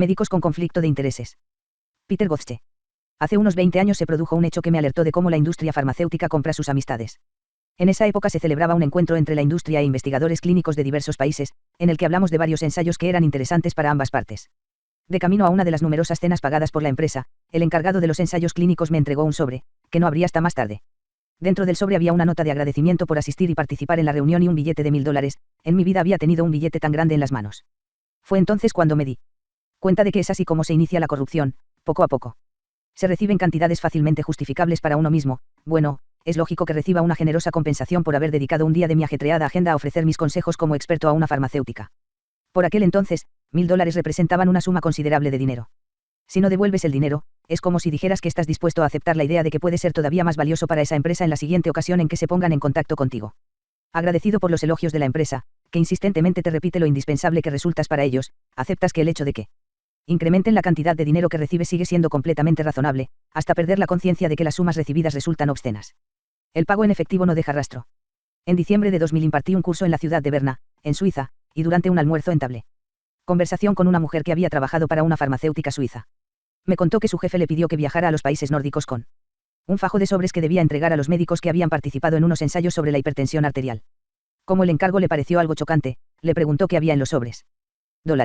Médicos con conflicto de intereses. Peter Gotze. Hace unos 20 años se produjo un hecho que me alertó de cómo la industria farmacéutica compra sus amistades. En esa época se celebraba un encuentro entre la industria e investigadores clínicos de diversos países, en el que hablamos de varios ensayos que eran interesantes para ambas partes. De camino a una de las numerosas cenas pagadas por la empresa, el encargado de los ensayos clínicos me entregó un sobre, que no abrí hasta más tarde. Dentro del sobre había una nota de agradecimiento por asistir y participar en la reunión y un billete de $1000. En mi vida había tenido un billete tan grande en las manos. Fue entonces cuando me di cuenta de que es así como se inicia la corrupción, poco a poco. Se reciben cantidades fácilmente justificables para uno mismo. Bueno, es lógico que reciba una generosa compensación por haber dedicado un día de mi ajetreada agenda a ofrecer mis consejos como experto a una farmacéutica. Por aquel entonces, $1000 representaban una suma considerable de dinero. Si no devuelves el dinero, es como si dijeras que estás dispuesto a aceptar la idea de que puede ser todavía más valioso para esa empresa en la siguiente ocasión en que se pongan en contacto contigo. Agradecido por los elogios de la empresa, que insistentemente te repite lo indispensable que resultas para ellos, aceptas que el hecho de que incrementen la cantidad de dinero que recibes sigue siendo completamente razonable, hasta perder la conciencia de que las sumas recibidas resultan obscenas. El pago en efectivo no deja rastro. En diciembre de 2000 impartí un curso en la ciudad de Berna, en Suiza, y durante un almuerzo entablé conversación con una mujer que había trabajado para una farmacéutica suiza. Me contó que su jefe le pidió que viajara a los países nórdicos con un fajo de sobres que debía entregar a los médicos que habían participado en unos ensayos sobre la hipertensión arterial. Como el encargo le pareció algo chocante, le preguntó qué había en los sobres. $.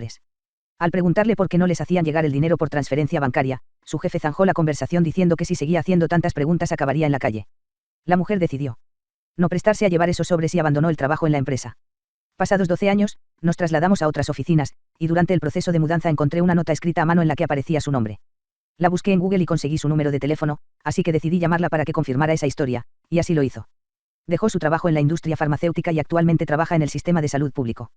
Al preguntarle por qué no les hacían llegar el dinero por transferencia bancaria, su jefe zanjó la conversación diciendo que si seguía haciendo tantas preguntas acabaría en la calle. La mujer decidió no prestarse a llevar esos sobres y abandonó el trabajo en la empresa. Pasados 12 años, nos trasladamos a otras oficinas, y durante el proceso de mudanza encontré una nota escrita a mano en la que aparecía su nombre. La busqué en Google y conseguí su número de teléfono, así que decidí llamarla para que confirmara esa historia, y así lo hizo. Dejó su trabajo en la industria farmacéutica y actualmente trabaja en el sistema de salud público.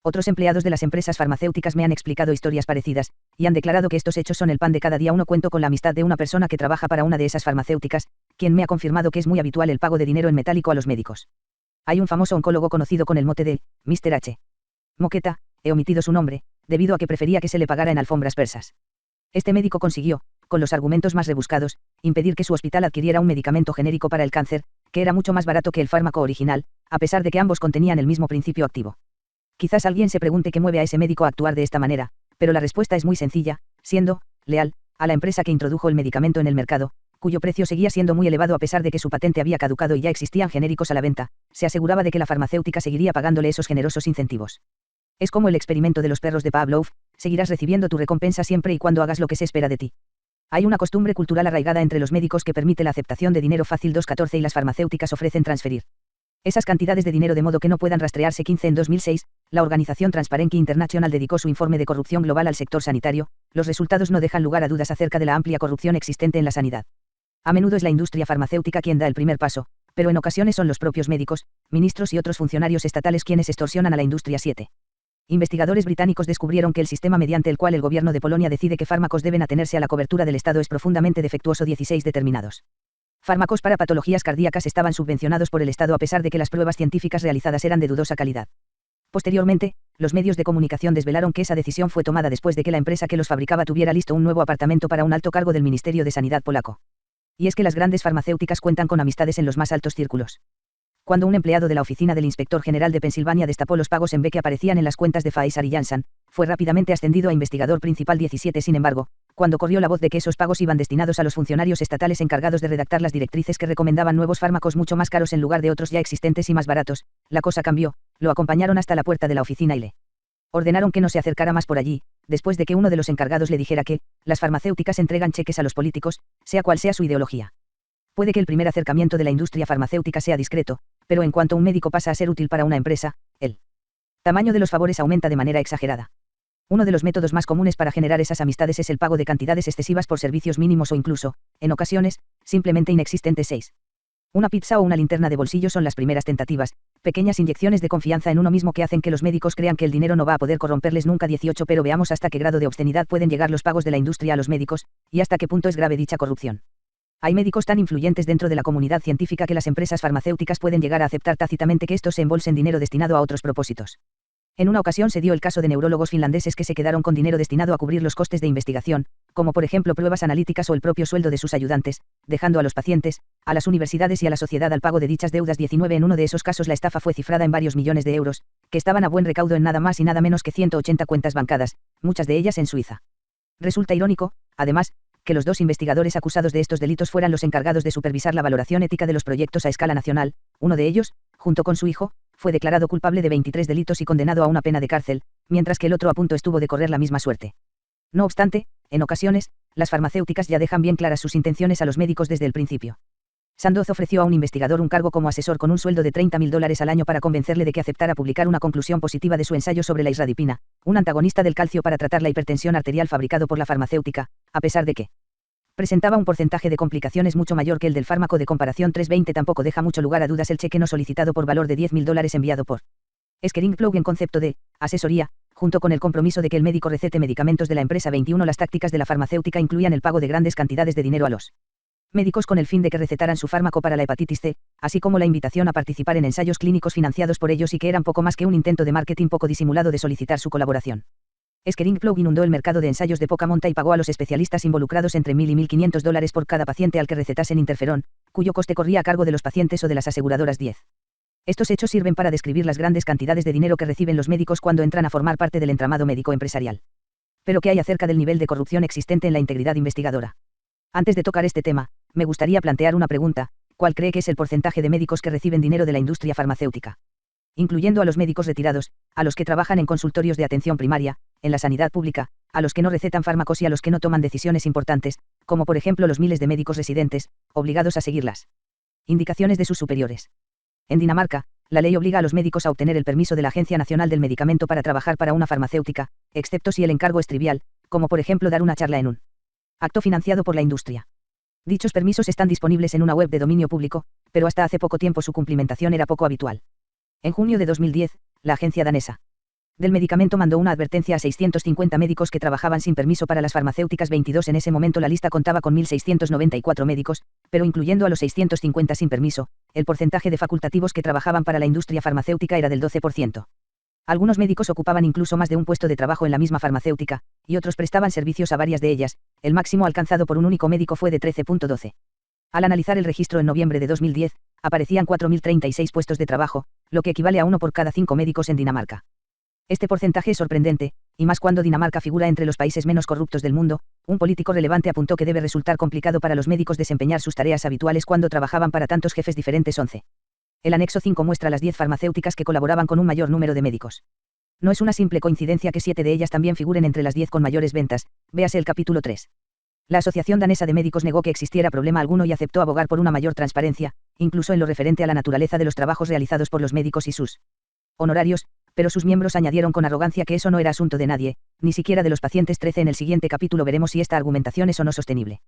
Otros empleados de las empresas farmacéuticas me han explicado historias parecidas, y han declarado que estos hechos son el pan de cada día. Cuento con la amistad de una persona que trabaja para una de esas farmacéuticas, quien me ha confirmado que es muy habitual el pago de dinero en metálico a los médicos. Hay un famoso oncólogo conocido con el mote de Mr. H. Moqueta, he omitido su nombre, debido a que prefería que se le pagara en alfombras persas. Este médico consiguió, con los argumentos más rebuscados, impedir que su hospital adquiriera un medicamento genérico para el cáncer, que era mucho más barato que el fármaco original, a pesar de que ambos contenían el mismo principio activo. Quizás alguien se pregunte qué mueve a ese médico a actuar de esta manera, pero la respuesta es muy sencilla, siendo leal a la empresa que introdujo el medicamento en el mercado, cuyo precio seguía siendo muy elevado a pesar de que su patente había caducado y ya existían genéricos a la venta. Se aseguraba de que la farmacéutica seguiría pagándole esos generosos incentivos. Es como el experimento de los perros de Pavlov, seguirás recibiendo tu recompensa siempre y cuando hagas lo que se espera de ti. Hay una costumbre cultural arraigada entre los médicos que permite la aceptación de dinero fácil. 2.14 y las farmacéuticas ofrecen transferir esas cantidades de dinero de modo que no puedan rastrearse. 15 En 2006, la organización Transparency International dedicó su informe de corrupción global al sector sanitario. Los resultados no dejan lugar a dudas acerca de la amplia corrupción existente en la sanidad. A menudo es la industria farmacéutica quien da el primer paso, pero en ocasiones son los propios médicos, ministros y otros funcionarios estatales quienes extorsionan a la industria. 7. Investigadores británicos descubrieron que el sistema mediante el cual el gobierno de Polonia decide qué fármacos deben atenerse a la cobertura del Estado es profundamente defectuoso. 16 Determinados fármacos para patologías cardíacas estaban subvencionados por el Estado a pesar de que las pruebas científicas realizadas eran de dudosa calidad. Posteriormente, los medios de comunicación desvelaron que esa decisión fue tomada después de que la empresa que los fabricaba tuviera listo un nuevo apartamento para un alto cargo del Ministerio de Sanidad polaco. Y es que las grandes farmacéuticas cuentan con amistades en los más altos círculos. Cuando un empleado de la oficina del Inspector General de Pensilvania destapó los pagos en B que aparecían en las cuentas de Pfizer y Janssen, fue rápidamente ascendido a investigador principal. 17 Sin embargo, cuando corrió la voz de que esos pagos iban destinados a los funcionarios estatales encargados de redactar las directrices que recomendaban nuevos fármacos mucho más caros en lugar de otros ya existentes y más baratos, la cosa cambió. Lo acompañaron hasta la puerta de la oficina y le ordenaron que no se acercara más por allí, después de que uno de los encargados le dijera que las farmacéuticas entregan cheques a los políticos, sea cual sea su ideología. Puede que el primer acercamiento de la industria farmacéutica sea discreto, pero en cuanto un médico pasa a ser útil para una empresa, el tamaño de los favores aumenta de manera exagerada. Uno de los métodos más comunes para generar esas amistades es el pago de cantidades excesivas por servicios mínimos o incluso, en ocasiones, simplemente inexistentes. 6. Una pizza o una linterna de bolsillo son las primeras tentativas, pequeñas inyecciones de confianza en uno mismo que hacen que los médicos crean que el dinero no va a poder corromperles nunca. 18 Pero veamos hasta qué grado de obscenidad pueden llegar los pagos de la industria a los médicos, y hasta qué punto es grave dicha corrupción. Hay médicos tan influyentes dentro de la comunidad científica que las empresas farmacéuticas pueden llegar a aceptar tácitamente que estos se embolsen dinero destinado a otros propósitos. En una ocasión se dio el caso de neurólogos finlandeses que se quedaron con dinero destinado a cubrir los costes de investigación, como por ejemplo pruebas analíticas o el propio sueldo de sus ayudantes, dejando a los pacientes, a las universidades y a la sociedad al pago de dichas deudas. 19 En uno de esos casos la estafa fue cifrada en varios millones de euros, que estaban a buen recaudo en nada más y nada menos que 180 cuentas bancadas, muchas de ellas en Suiza. Resulta irónico, además, que los dos investigadores acusados de estos delitos fueran los encargados de supervisar la valoración ética de los proyectos a escala nacional. Uno de ellos, junto con su hijo, fue declarado culpable de 23 delitos y condenado a una pena de cárcel, mientras que el otro a punto estuvo de correr la misma suerte. No obstante, en ocasiones, las farmacéuticas ya dejan bien claras sus intenciones a los médicos desde el principio. Sandoz ofreció a un investigador un cargo como asesor con un sueldo de $30.000 al año para convencerle de que aceptara publicar una conclusión positiva de su ensayo sobre la isradipina, un antagonista del calcio para tratar la hipertensión arterial fabricado por la farmacéutica, a pesar de que presentaba un porcentaje de complicaciones mucho mayor que el del fármaco de comparación 320. Tampoco deja mucho lugar a dudas el cheque no solicitado por valor de $10.000 enviado por Schering-Plough en concepto de asesoría, junto con el compromiso de que el médico recete medicamentos de la empresa 21. Las tácticas de la farmacéutica incluían el pago de grandes cantidades de dinero a los médicos con el fin de que recetaran su fármaco para la hepatitis C, así como la invitación a participar en ensayos clínicos financiados por ellos y que eran poco más que un intento de marketing poco disimulado de solicitar su colaboración. Schering-Plough inundó el mercado de ensayos de poca monta y pagó a los especialistas involucrados entre $1.000 y $1.500 por cada paciente al que recetasen interferón, cuyo coste corría a cargo de los pacientes o de las aseguradoras 10. Estos hechos sirven para describir las grandes cantidades de dinero que reciben los médicos cuando entran a formar parte del entramado médico empresarial. Pero ¿qué hay acerca del nivel de corrupción existente en la integridad investigadora? Antes de tocar este tema, me gustaría plantear una pregunta: ¿cuál cree que es el porcentaje de médicos que reciben dinero de la industria farmacéutica? Incluyendo a los médicos retirados, a los que trabajan en consultorios de atención primaria, en la sanidad pública, a los que no recetan fármacos y a los que no toman decisiones importantes, como por ejemplo los miles de médicos residentes, obligados a seguir las indicaciones de sus superiores. En Dinamarca, la ley obliga a los médicos a obtener el permiso de la Agencia Nacional del Medicamento para trabajar para una farmacéutica, excepto si el encargo es trivial, como por ejemplo dar una charla en un acto financiado por la industria. Dichos permisos están disponibles en una web de dominio público, pero hasta hace poco tiempo su cumplimentación era poco habitual. En junio de 2010, la agencia danesa del medicamento mandó una advertencia a 650 médicos que trabajaban sin permiso para las farmacéuticas 22. En ese momento la lista contaba con 1.694 médicos, pero incluyendo a los 650 sin permiso, el porcentaje de facultativos que trabajaban para la industria farmacéutica era del 12%. Algunos médicos ocupaban incluso más de un puesto de trabajo en la misma farmacéutica, y otros prestaban servicios a varias de ellas. El máximo alcanzado por un único médico fue de 13.12. Al analizar el registro en noviembre de 2010, aparecían 4.036 puestos de trabajo, lo que equivale a 1 por cada 5 médicos en Dinamarca. Este porcentaje es sorprendente, y más cuando Dinamarca figura entre los países menos corruptos del mundo. Un político relevante apuntó que debe resultar complicado para los médicos desempeñar sus tareas habituales cuando trabajaban para tantos jefes diferentes. 11. El anexo 5 muestra las 10 farmacéuticas que colaboraban con un mayor número de médicos. No es una simple coincidencia que 7 de ellas también figuren entre las 10 con mayores ventas, véase el capítulo 3. La Asociación Danesa de Médicos negó que existiera problema alguno y aceptó abogar por una mayor transparencia, incluso en lo referente a la naturaleza de los trabajos realizados por los médicos y sus honorarios, pero sus miembros añadieron con arrogancia que eso no era asunto de nadie, ni siquiera de los pacientes. 13. En el siguiente capítulo veremos si esta argumentación es o no sostenible.